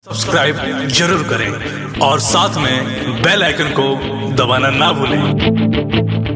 Subscribe जरूर करें और साथ में बेल आइकन को दबाना ना भूलें।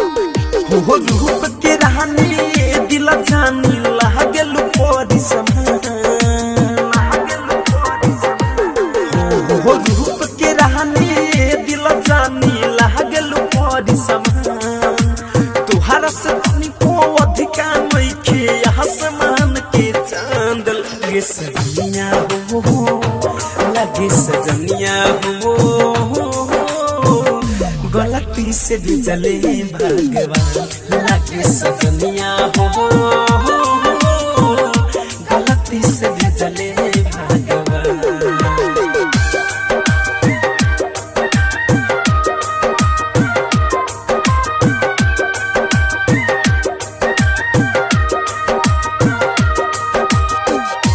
रूप के रहनी दिल जानी लागल पोरी समान रूप के रहनी दिल जानी लागल पोरी समान तुहरा से तनिको अधिका नइखे आसमान के चांद लगे सजनिया हो लगे सजनिया हो गलती से भी जले भगवान लगे सजनिया हो गलती से भी जले भगवान।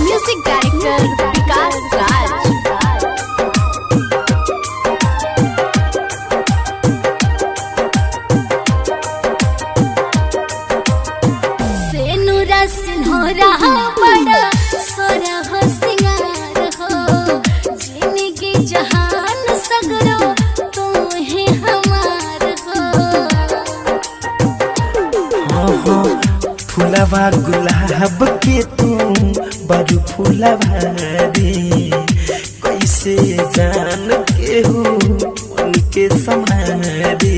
म्यूजिक डायरेक्टर विकास राज। सिन्होरा बड़ा सोरा हो सिंगार हो जिंदगी जहान सगरो तू है हमार हो फूलवा गुलाब के तू बड़ू फूलवा रे कैसे जान के हो उनके समारे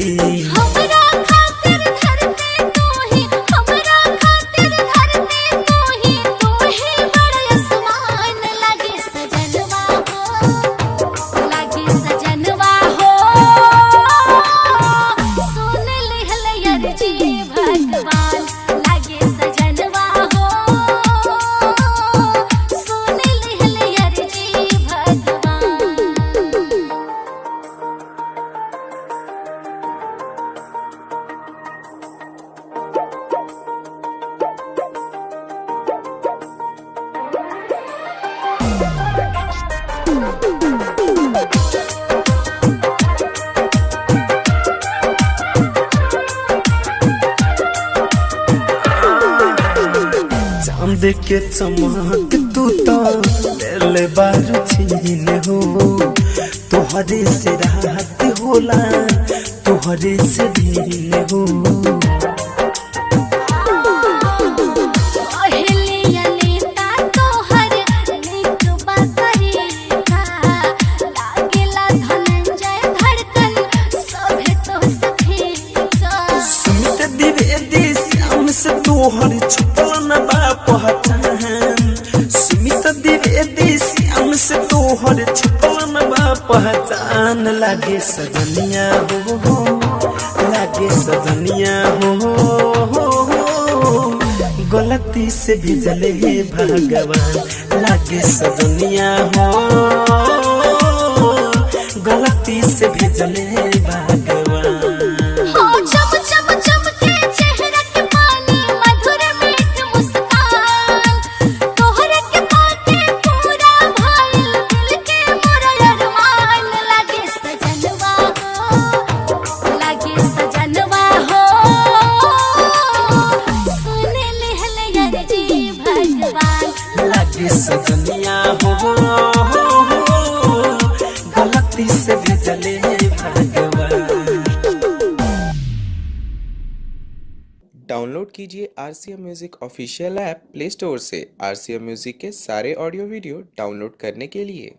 चांद के चमक तू तो ले बारू छीन हो तोहरे से रात होला तोहरे से दिन हो तोहर छुपल न बा पहचान सुमित द्विवेदी श्याम से तोहर छुपल न बा पहचान लागे सजनिया हो लागे सजनिया हो गलती से भी जले भगवान लागे सजनिया हो गलती से भी जले भगवान। सजनिया हो गलती से भी जले भगवान। कीजिए RCM music official app play store से RCM म्यूजिक के सारे ऑडियो वीडियो डाउनलोड करने के लिए।